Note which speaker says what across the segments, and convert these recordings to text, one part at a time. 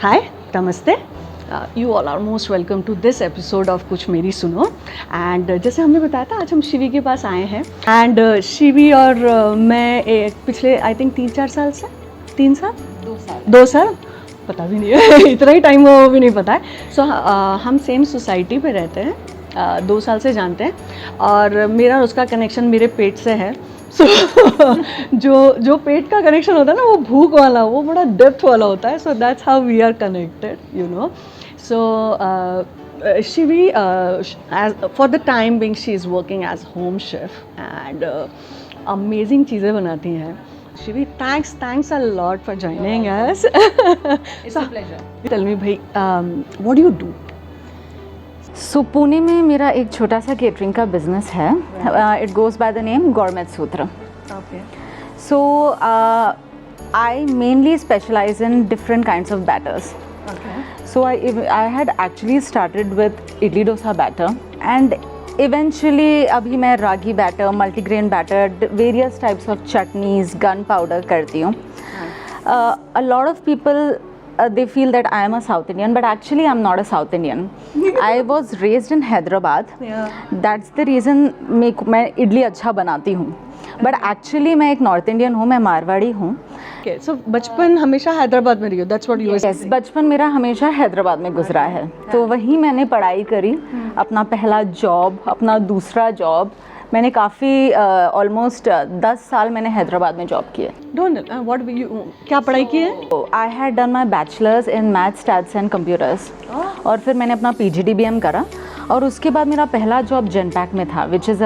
Speaker 1: Hi, Namaste. You all are most welcome to this episode of कुछ मेरी सुनो. And जैसे हमने बताया था आज हम शिवी के पास आए हैं. And शिवी और मैं पिछले आई थिंक 3-4 साल से 3 साल 2 साल पता भी नहीं है इतना ही टाइम वो भी नहीं पता है. So हम सेम सोसाइटी पे रहते हैं, 2 साल से जानते हैं और मेरा और उसका कनेक्शन मेरे पेट से है. So, जो पेट का कनेक्शन होता है ना वो भूख वाला, वो बड़ा डेप्थ वाला होता है. So that's how we are connected, you know. So Shivi for the time being she is working as home chef and amazing चीज़ें बनाती हैं. Shivi, thanks a lot for joining us.
Speaker 2: It's a pleasure.
Speaker 1: Tell me भाई, what do you do?
Speaker 2: सो पुणे में मेरा एक छोटा सा catering का बिजनेस है. It goes by the name gourmet Sutra.
Speaker 1: Okay.
Speaker 2: So I mainly specialise in different kinds of batters.
Speaker 1: Okay.
Speaker 2: So I had actually started with idli dosa batter and eventually अभी मैं ragi batter, multigrain batter, various types of chutneys, gunpowder करती हूँ. A lot of people they feel that I am a South Indian, but actually I'm not a South Indian. I was raised in Hyderabad.
Speaker 1: Yeah.
Speaker 2: That's the reason मैं इडली अच्छा बनाती हूँ. But actually मैं एक north Indian हूँ, मैं मारवाड़ी हूँ.
Speaker 1: Okay. So बचपन हमेशा हैदराबाद में रही हो. That's what you were
Speaker 2: Yes,
Speaker 1: saying.
Speaker 2: बचपन मेरा हमेशा हैदराबाद में गुजरा है. तो वहीं मैंने पढ़ाई करी. अपना पहला जॉब, अपना दूसरा जॉब, मैंने काफ़ी ऑलमोस्ट 10 साल मैंने हैदराबाद में जॉब किए.
Speaker 1: Don't what were you क्या पढ़ाई की है?
Speaker 2: I had done my bachelors in maths, stats and computers. और फिर मैंने अपना PGDBM करा और उसके बाद मेरा पहला जॉब जेनपैक में था, which is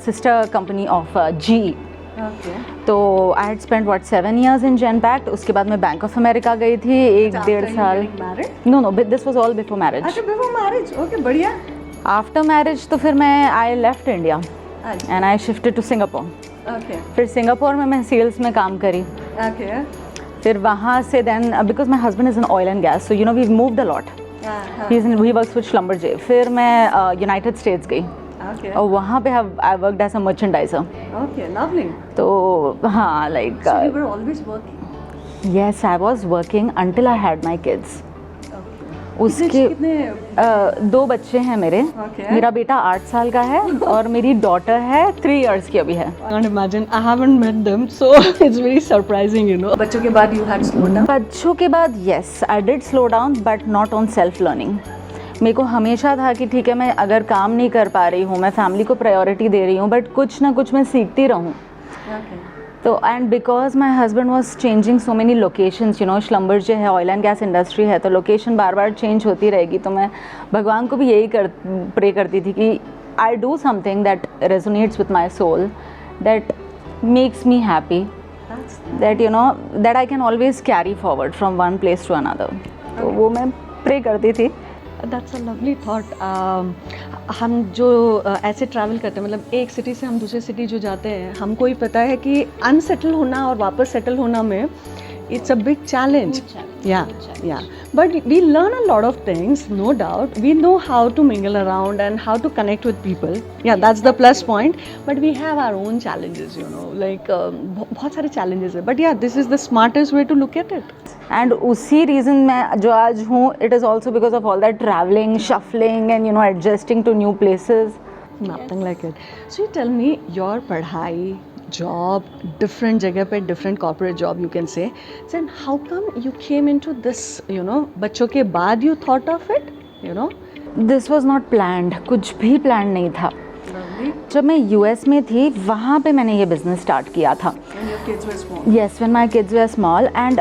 Speaker 2: sister company of GE.
Speaker 1: Okay.
Speaker 2: तो I had spend 7 years in Genpact. उसके बाद मैं बैंक ऑफ अमेरिका गई थी 1-1.5 साल. No, this was all before marriage.
Speaker 1: अच्छा, before marriage. Okay, बढ़िया.
Speaker 2: आफ्टर मैरिज तो फिर मैं I left India and I shifted to Singapore.
Speaker 1: Okay.
Speaker 2: फिर सिंगापुर में मैं सेल्स में काम करी.
Speaker 1: Okay.
Speaker 2: फिर वहाँ से then because my husband is in oil and gas, so you know we moved a lot. He works with Schlumberger. फिर मैं यूनाइटेड स्टेट्स गई
Speaker 1: Okay.
Speaker 2: और वहाँ पे I worked as a merchandiser.
Speaker 1: Okay, lovely.
Speaker 2: तो हाँ, like
Speaker 1: So you were always working.
Speaker 2: Yes I was working until I had my kids. उसके
Speaker 1: कितने
Speaker 2: 2 बच्चे हैं मेरे.
Speaker 1: Okay.
Speaker 2: मेरा बेटा 8 साल का है और मेरी डॉटर है 3 years की अभी है.
Speaker 1: I can't imagine. I haven't met them, so it's very surprising, you know. बच्चों के बाद you had slowed down.
Speaker 2: बच्चों के बाद yes I did slow down but not on self learning. मेरे को हमेशा था कि ठीक है, मैं अगर काम नहीं कर पा रही हूँ, मैं फैमिली को प्रायोरिटी दे रही हूँ, बट कुछ ना कुछ मैं सीखती रहूँ.
Speaker 1: Okay.
Speaker 2: तो and because my husband was changing so many locations, you know, Schlumberger है, ऑयल एंड गैस इंडस्ट्री है, तो लोकेशन बार बार चेंज होती रहेगी. तो मैं भगवान को भी यही प्रे करती थी कि I do something that resonates with my soul, that makes me happy, that you know that I can always carry forward from one place to another. तो वो मैं प्रे करती थी.
Speaker 1: That's a lovely thought. हम जो ऐसे travel करते हैं, मतलब एक सिटी से हम दूसरे सिटी जो जाते हैं, हमको ही पता है कि अनसेटल होना और वापस सेटल होना में it's a big challenge. Yeah. But we learn a lot of things, no doubt. We know how to mingle around and how to connect with people. Yeah, that's the plus point. But we have our own challenges, you know. Like बहुत सारे challenges है. But yeah, this is the smartest way to look at it.
Speaker 2: And उसी reason मैं जो आज हूँ, it is also because of all that travelling, shuffling and you know adjusting to new places.
Speaker 1: Nothing like it. So you tell me, your पढ़ाई, job, different जगह पे different corporate job you can say. Then how come you came into this, you know, बच्चों के बाद you thought of it, you know?
Speaker 2: This was not planned. कुछ भी plan नहीं था. जब मैं US में थी वहाँ पे मैंने ये बिज़नेस स्टार्ट किया था.
Speaker 1: When your kids were small.
Speaker 2: Yes, when my kids were small and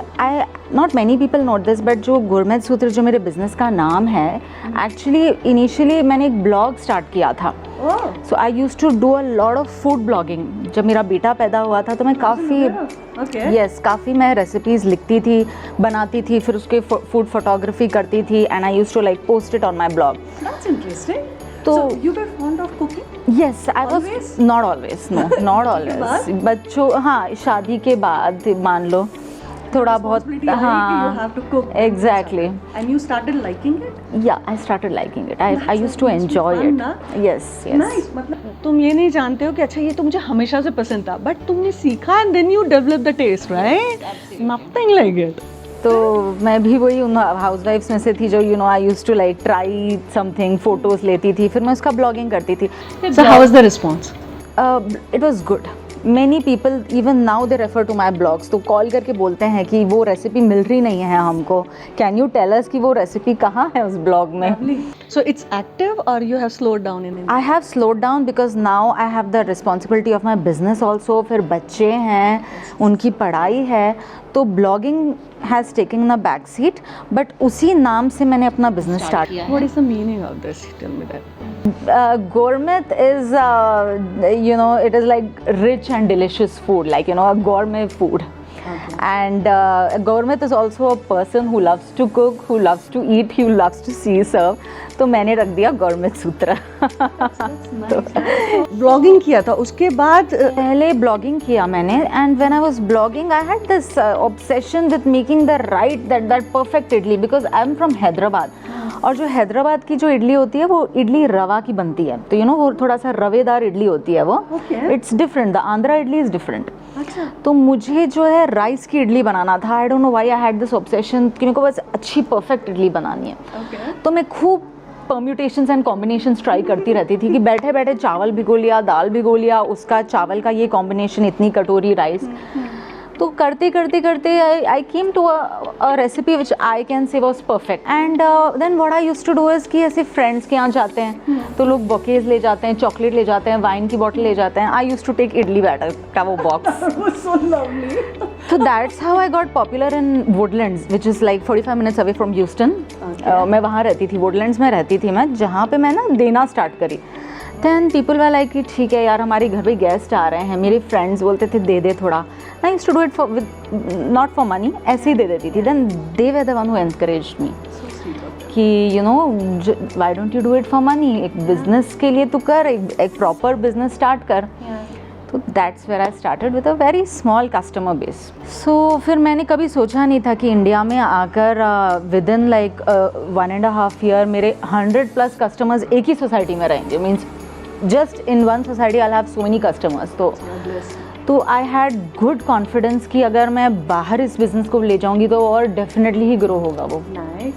Speaker 2: not many people know this, but जो गुरमेट सूत्र जो मेरे बिज़नेस का नाम है, एक्चुअली इनिशियली मैंने एक ब्लॉग स्टार्ट किया था.
Speaker 1: Oh.
Speaker 2: So I used to do a lot of food blogging. जब मेरा बेटा पैदा हुआ था तो मैं काफ़ी
Speaker 1: Okay.
Speaker 2: काफ़ी मैं रेसिपीज़ लिखती थी, बनाती थी, फिर उसके फूड फोटोग्राफी करती थी and I used to like post it on my blog.
Speaker 1: That's interesting.
Speaker 2: तो
Speaker 1: So you were fond of cooking?
Speaker 2: Yes I was
Speaker 1: Always?
Speaker 2: Not always, no not always. बच्चों, हाँ, शादी के बाद मान लो थोड़ा बहुत.
Speaker 1: Responsibility आई कि
Speaker 2: हाँ,
Speaker 1: you have to cook.
Speaker 2: Exactly.
Speaker 1: And you started liking it?
Speaker 2: Yeah, I started liking it. I
Speaker 1: That's
Speaker 2: used to
Speaker 1: must be
Speaker 2: enjoy
Speaker 1: fun,
Speaker 2: it.
Speaker 1: ना?
Speaker 2: Yes, yes.
Speaker 1: Nice. मतलब तुम ये नहीं जानते हो कि अच्छा ये तो मुझे हमेशा से पसंद था, बट तुमने सीखा and then you develop the taste, right? Nothing like it.
Speaker 2: तो मैं भी वही उन हाउसवाइफ्स में से थी जो I used to like try something, photos लेती थी, फिर मैं उसका ब्लॉगिंग करती थी.
Speaker 1: So how was the response?
Speaker 2: It was good. Many people even now they refer to my blogs. तो कॉल करके बोलते हैं कि वो रेसिपी मिल रही नहीं है हमको. Can you tell us कि वो रेसिपी कहाँ है उस ब्लॉग में?
Speaker 1: So it's active or you have slowed down in India?
Speaker 2: I have slowed down because now I have the responsibility of my business also. फिर बच्चे हैं, उनकी पढ़ाई है, तो blogging has taken a back seat. But उसी नाम से मैंने अपना business start किया.
Speaker 1: What is the meaning of this? Tell me that.
Speaker 2: Gourmet is, it is like rich and delicious food, like, a gourmet food.
Speaker 1: Okay.
Speaker 2: And a gourmet is also a person who loves to cook, who loves to eat, who loves to see serve. तो मैंने रख दिया gourmet सूत्र.
Speaker 1: Blogging किया था, उसके बाद
Speaker 2: पहले ब्लॉगिंग किया मैंने, and when I was blogging I had this obsession with making the that perfect idli because I'm from Hyderabad. और जो हैदराबाद की जो इडली होती है वो इडली रवा की बनती है, तो वो थोड़ा सा रवेदार इडली होती है वो. It's different, the Andhra idli is different. तो मुझे जो है राइस की इडली बनाना था. आई don't know why I had this obsession कि मेरे को बस अच्छी परफेक्ट इडली बनानी है. तो मैं खूब परम्यूटेशंस एंड कॉम्बिनेशंस ट्राई करती रहती थी कि बैठे बैठे चावल भिगो लिया, दाल भिगो लिया, उसका चावल का ये कॉम्बिनेशन, इतनी कटोरी राइस. तो करते करते करते I came to a recipe which I can say was perfect. And then what I used to do is कि ऐसे फ्रेंड्स के यहाँ जाते हैं तो लोग बकेज ले जाते हैं, चॉकलेट ले जाते हैं, वाइन की बॉटल ले जाते हैं. I used to take idli batter का वो box. So that's how I got popular in Woodlands, which is like 45 minutes away from Houston. मैं वहाँ रहती थी, Woodlands में रहती थी मैं, जहाँ पे मैं ना देना स्टार्ट करी. Then people were like कि ठीक है यार, हमारे घर पे गेस्ट आ रहे हैं. मेरे फ्रेंड्स बोलते थे दे दे थोड़ा. I used to do it not for money, ऐसे ही दे देती थी. Then they were the one who encouraged me कि why don't you do it for money? एक बिजनेस के लिए तू कर, एक प्रॉपर बिजनेस स्टार्ट कर. तो that's where I started with a very small customer base. So फिर मैंने कभी सोचा नहीं था कि इंडिया में आकर विद इन लाइक 1.5 ईयर मेरे 100+ कस्टमर्स एक ही सोसाइटी में रहेंगे. Means just in one society I have so many customers. तो आई हैड गुड कॉन्फिडेंस कि अगर मैं बाहर इस बिज़नेस को ले जाऊंगी तो और डेफिनेटली ही ग्रो होगा वो,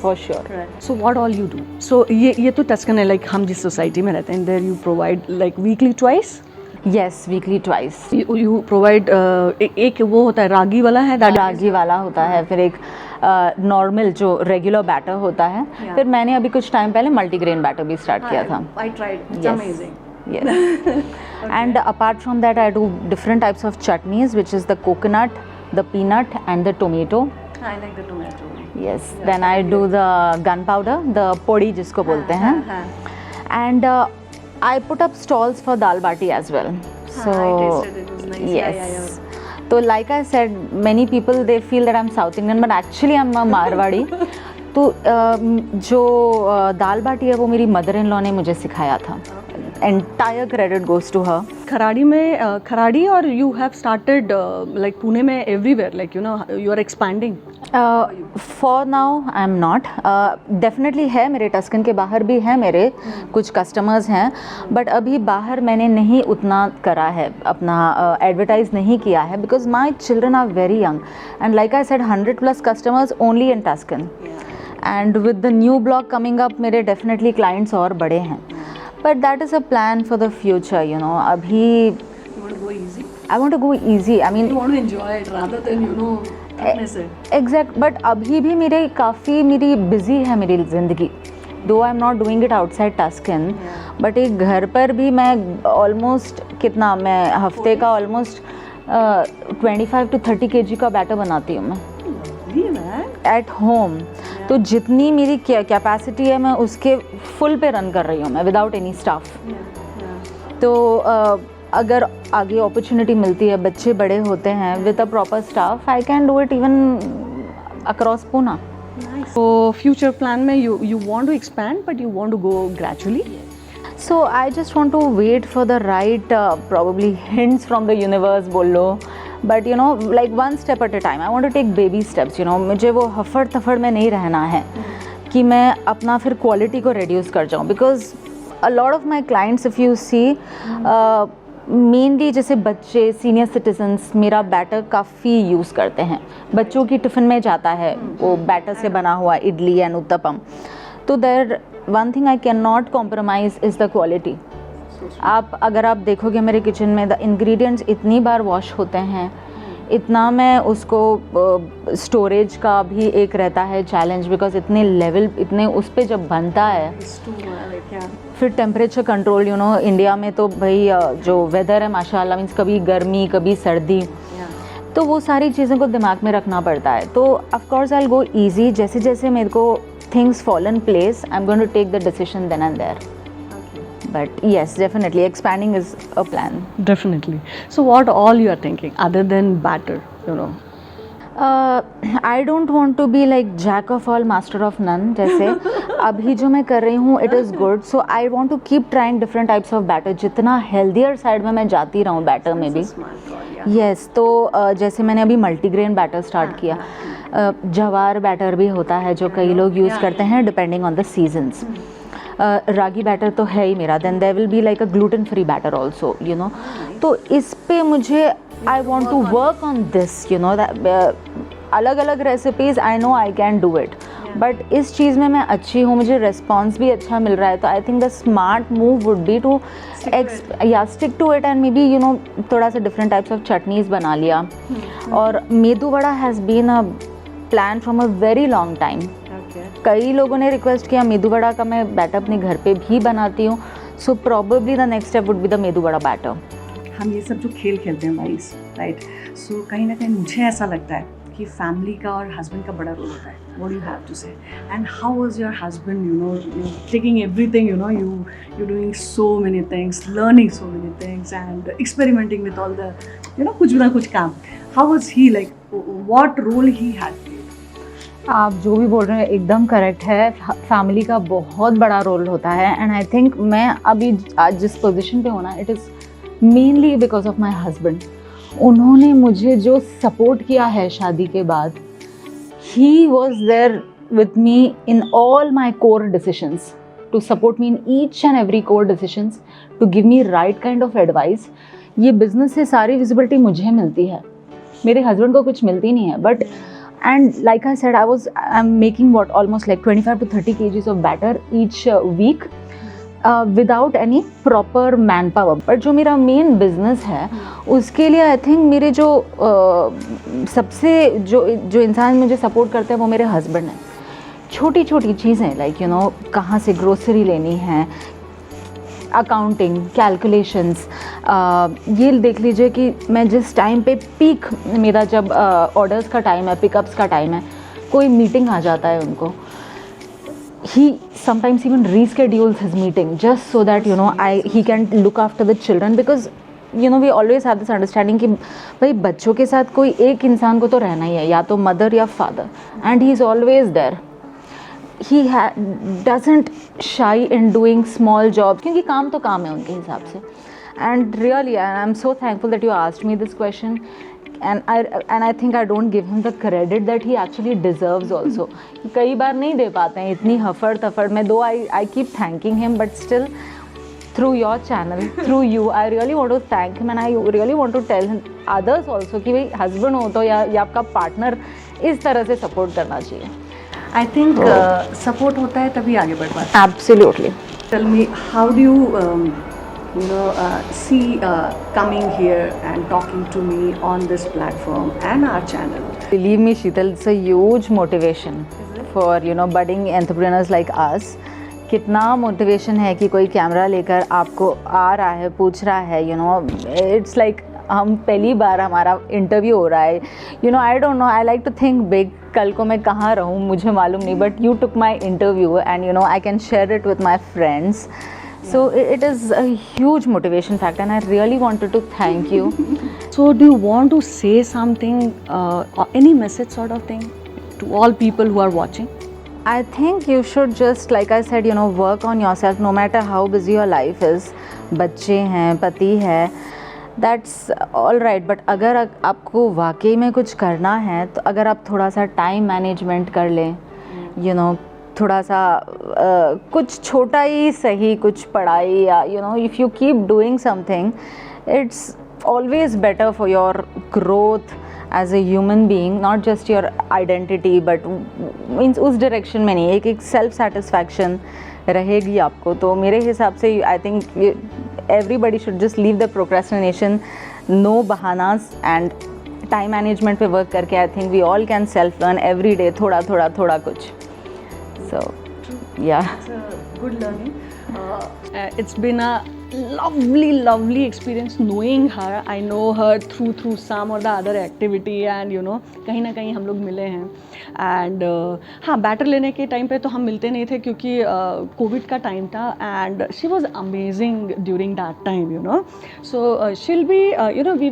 Speaker 2: for sure.
Speaker 1: So what all you do? So ये तो टस्कन है, लाइक हम जिस सोसाइटी में रहते हैं, there you provide like weekly twice.
Speaker 2: Yes, weekly twice.
Speaker 1: You provide एक वो होता है रागी वाला है,
Speaker 2: रागी वाला होता है, फिर एक नॉर्मल जो रेगुलर बैटर होता है. फिर मैंने अभी कुछ टाइम पहले मल्टीग्रेन बैटर भी स्टार्ट किया था.
Speaker 1: I tried, it's amazing.
Speaker 2: Yes. And apart from that I do different types of chutneys, which is the coconut, the peanut and the tomato.
Speaker 1: I like the tomato.
Speaker 2: Yes. Then I do the gunpowder, the podi जिसको बोलते हैं. And I put up stalls for dal bati as well. So
Speaker 1: I tasted it, was nice.
Speaker 2: yes. So like I said, many people they feel that I'm South Indian, but actually I'm a Marwadi. तो जो दाल बाटी है वो मेरी mother in law ने मुझे सिखाया था. Entire credit goes to her.
Speaker 1: Kharadi में खराड़ी और you have started like Pune में everywhere, like you are expanding.
Speaker 2: For now I'm not. Definitely है, मेरे टस्कन के बाहर भी है मेरे कुछ कस्टमर्स हैं, बट अभी बाहर मैंने नहीं उतना करा है, अपना एडवर्टाइज नहीं किया है, because my children are very young and like I said 100+ customers only in Tuscan. And with the new blog coming up मेरे डेफिनेटली क्लाइंट्स और बड़े हैं. But that is a plan for the future, अभी
Speaker 1: You want to go easy?
Speaker 2: I want to go easy. I mean,
Speaker 1: You want to enjoy it rather than fitness it.
Speaker 2: Exact. But अभी भी मेरी busy है मेरी ज़िंदगी. Though I'm not doing it outside Tuscan, but एक घर पर भी मैं almost मैं हफ्ते का almost 25 to 30 kg का बैटर बनाती हूँ मैं. At home. तो जितनी मेरी कैपेसिटी है मैं उसके फुल पे रन कर रही हूँ मैं, विदाउट एनी स्टाफ. तो अगर आगे अपॉर्चुनिटी मिलती है, बच्चे बड़े होते हैं, with a proper staff I can do it even across Poona.
Speaker 1: So future plan में you want to expand but you want to go gradually?
Speaker 2: So I just want to wait for the right probably hints from the universe बोल लो. But like one step at a time. I want to take baby steps. मुझे वो हफड़ तफड़ में नहीं रहना है कि मैं अपना फिर क्वालिटी को reduce कर जाऊँ. Because a lot of my clients, if you see, mainly जैसे बच्चे, सीनियर सिटीजन्स मेरा बैटर काफ़ी यूज़ करते हैं। बच्चों की टिफ़िन में जाता है वो बैटर से बना हुआ इडली एंड उत्तपम। तो there one thing I can not compromise is the quality. अगर आप देखोगे मेरे किचन में द इंग्रेडिएंट्स इतनी बार वॉश होते हैं, इतना मैं उसको स्टोरेज का भी एक रहता है चैलेंज, बिकॉज इतने लेवल इतने उस पे जब बनता है, फिर टेम्परेचर कंट्रोल इंडिया में तो भाई जो वेदर है माशाल्लाह, मीन्स कभी गर्मी कभी सर्दी, तो वो सारी चीज़ों को दिमाग में रखना पड़ता है। तो of course I will go easy, जैसे जैसे मेरे को things fall in place, I am going to take the decision then and there. But yes, definitely expanding is a plan.
Speaker 1: Definitely. So what all you are thinking other than batter,
Speaker 2: I don't want to be like jack of all master of none. जैसे अभी जो मैं कर रही हूँ it is good, so I want to keep trying different types of batter. जितना healthier side में मैं जाती रहूँ batter में भी. Yes, तो जैसे मैंने अभी मल्टीग्रेन बैटर स्टार्ट किया, जवार बैटर भी होता है जो कई लोग यूज़ करते हैं depending on the seasons. Ragi batter तो है ही मेरा, then there will be like a gluten free batter also, तो इस पे मुझे I want to work on this, अलग अलग recipes I know I can do it, but इस चीज़ में मैं अच्छी हूँ, मुझे रिस्पॉन्स भी अच्छा मिल रहा है, तो I think the smart move would be to stick to it and maybe थोड़ा सा डिफरेंट टाइप्स ऑफ चटनीज़ बना लिया। और medu vada has been a plan from a very long time. कई लोगों ने रिक्वेस्ट किया मेदू वड़ा का, मैं बैटर अपने घर पे भी बनाती हूँ, so probably the next step would be the medu vada batter.
Speaker 1: हम ये सब जो खेल खेलते हैं भाई, राइट, सो कहीं ना कहीं मुझे ऐसा लगता है कि फैमिली का और हस्बैंड का बड़ा रोल होता है। व्हाट यू हैव टू से, and how was your husband taking everything, you doing so many things, learning so many things and experimenting with all the कुछ ना कुछ काम। How was he, like what role he had?
Speaker 2: आप जो भी बोल रहे हैं एकदम करेक्ट है, फैमिली का बहुत बड़ा रोल होता है, एंड आई थिंक मैं अभी आज जिस पोजीशन पे हूँ ना, it is mainly because of my husband. उन्होंने मुझे जो सपोर्ट किया है शादी के बाद, he was there with me in all my core decisions, to support me in each and every core decisions, to give me right kind of advice. ये business से सारी विजिबिलिटी मुझे मिलती है, मेरे हस्बैंड को कुछ मिलती नहीं है, but and like I said, I'm making almost like 25 to 30 kgs of batter each week without any proper manpower. But जो मेरा main business है उसके लिए I think मेरे जो सबसे जो इंसान मुझे support करते हैं वो मेरे husband हैं। छोटी छोटी चीज़ें like कहाँ से ग्रोसरी लेनी है, अकाउंटिंग, कैलकुलेशंस, ये देख लीजिए कि मैं जिस टाइम पे पीक मेरा जब ऑर्डर्स का टाइम है, पिकअप्स का टाइम है, कोई मीटिंग आ जाता है उनको, he sometimes even reschedules his meeting just so that he can look after the children, because we always have this understanding कि भाई बच्चों के साथ कोई एक इंसान को तो रहना ही है, या तो मदर या father, and he is always there. He doesn't shy in doing small jobs, क्योंकि काम तो काम है उनके हिसाब से। And really, I'm so thankful that you asked me this question, and I think I don't give him the credit that he actually deserves also. कई बार नहीं दे पाते हैं इतनी हफड़ तफड़ में, though I keep thanking him, but still through your channel, through you, I really want to thank him, and I really want to tell him others also कि भाई husband हो तो या आपका पार्टनर इस तरह से सपोर्ट करना चाहिए।
Speaker 1: I think support होता है तभी आगे बढ़ पाते हैं।
Speaker 2: Absolutely.
Speaker 1: Tell me, how do you see coming here and talking to me on this platform and our channel?
Speaker 2: Believe me, Sheetal, it's a huge motivation for budding entrepreneurs like us. कितना motivation है कि कोई camera लेकर आपको आ रहा है, पूछ रहा है, इट्स लाइक हम पहली बार हमारा इंटरव्यू हो रहा है। I don't know, I like to think big, कल को मैं कहाँ रहूँ मुझे मालूम नहीं, but you took my interview and I can share it with my friends, so it is a huge motivation factor, and I really wanted to thank you.
Speaker 1: So do you want to say something, or any message sort of thing to all people who are watching?
Speaker 2: I think you should just, like I said, work on yourself, no matter how busy your life is. बच्चे हैं, पति है, that's all right, but अगर आपको वाकई में कुछ करना है तो अगर आप थोड़ा सा टाइम मैनेजमेंट कर लें, थोड़ा सा कुछ छोटा ही सही, कुछ पढ़ाई, या if you keep doing something it's always better for your growth as a human being, not just your identity, but means उस direction में नहीं, एक self satisfaction रहेगी आपको. तो मेरे हिसाब से I think everybody should just leave the procrastination, no bahanas, and time management पे work करके I think we all can self learn every day थोड़ा कुछ. So yeah,
Speaker 1: it's a good learning. It's been a lovely experience knowing her. I know her through some or the other activity, and you know कहीं ना कहीं हम लोग मिले हैं. And हाँ, बैटर लेने के टाइम पे तो हम मिलते नहीं थे क्योंकि कोविड का टाइम था, and she was amazing during that time, you know. So she'll be, you know, we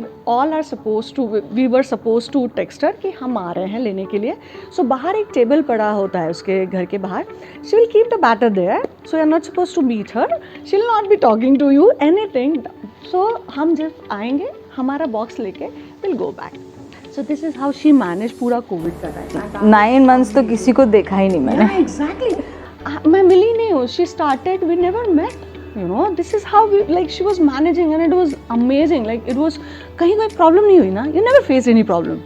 Speaker 1: were suppose to text her कि हम आ रहे हैं लेने के लिए. सो बाहर एक टेबल पड़ा होता है उसके घर के बाहर. She will keep the batter there, so you are not suppose to meet her. She will not be talking to you anything. So हम जब आएंगे हमारा बॉक्स लेके will go back. So this is how she managed पूरा covid का time.
Speaker 2: 9 months तो किसी को देखा ही नहीं मैंने.
Speaker 1: Yeah, exactly. मैं मिली नहीं हूँ. She started, we never met. You know, this is how we, like, she was managing and it was amazing. Like, it was, कहीं कोई problem नहीं हुई ना. You never faced any problem.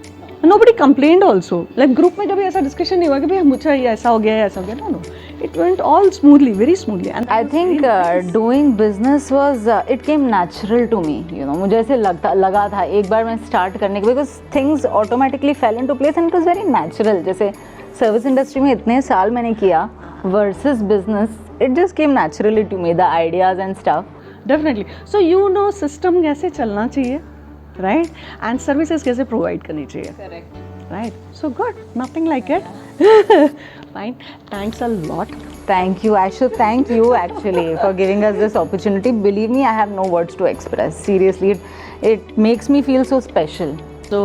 Speaker 1: Nobody complained also. Like, group में कभी ऐसा discussion नहीं हुआ कि भाई मुझे ये ऐसा हो गया ऐसा हो गया. No. It went all smoothly, very smoothly. And
Speaker 2: I think doing business was it came natural to me. You know, मुझे ऐसे लगा था एक बार मैं start करने के, because things automatically fell into place and it was very natural. जैसे service industry में इतने साल मैंने किया versus business, it just came naturally to me, the ideas and stuff.
Speaker 1: Definitely. So you know system कैसे चलना चाहिए, right? And services कैसे provide करनी चाहिए.
Speaker 2: Correct.
Speaker 1: Right. So good. Nothing like it. Fine. Thanks a lot.
Speaker 2: Thank you. I should thank you actually for giving us this opportunity. Believe me, I have no words to express. Seriously, it makes me feel so special.
Speaker 1: So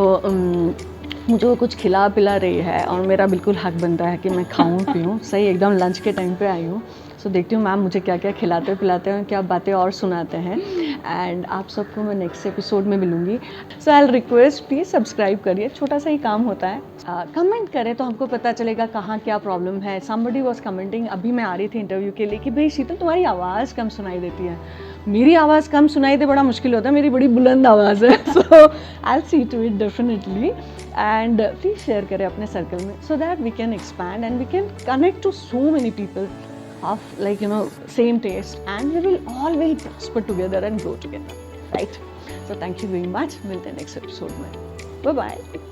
Speaker 1: मुझे वो कुछ खिला पिला रही है और मेरा बिल्कुल हक बनता है कि मैं खाऊं पीऊं. सही एकदम लंच के टाइम पे आई हूँ. सो देखती हूँ मैम मुझे क्या क्या खिलाते पिलाते हैं, क्या बातें और सुनाते हैं. एंड आप सबको मैं नेक्स्ट एपिसोड में मिलूँगी. सो आई रिक्वेस्ट प्लीज़ सब्सक्राइब करिए. छोटा सा ही काम होता है. कमेंट करें तो हमको पता चलेगा कहाँ क्या प्रॉब्लम है. समबडी वॉज कमेंटिंग, अभी मैं आ रही थी इंटरव्यू के लिए, कि भाई शीतल तुम्हारी आवाज़ कम सुनाई देती है. मेरी आवाज़ कम सुनाई दे बड़ा मुश्किल होता है, मेरी बड़ी बुलंद आवाज़ है. So I will see to it definitely. And please share करें अपने सर्कल में, so that we can expand and we can connect to so many people of, like, you know, same taste, and we will all will prosper together and grow together, right? So thank you very much. Milte next episode mein. Bye bye.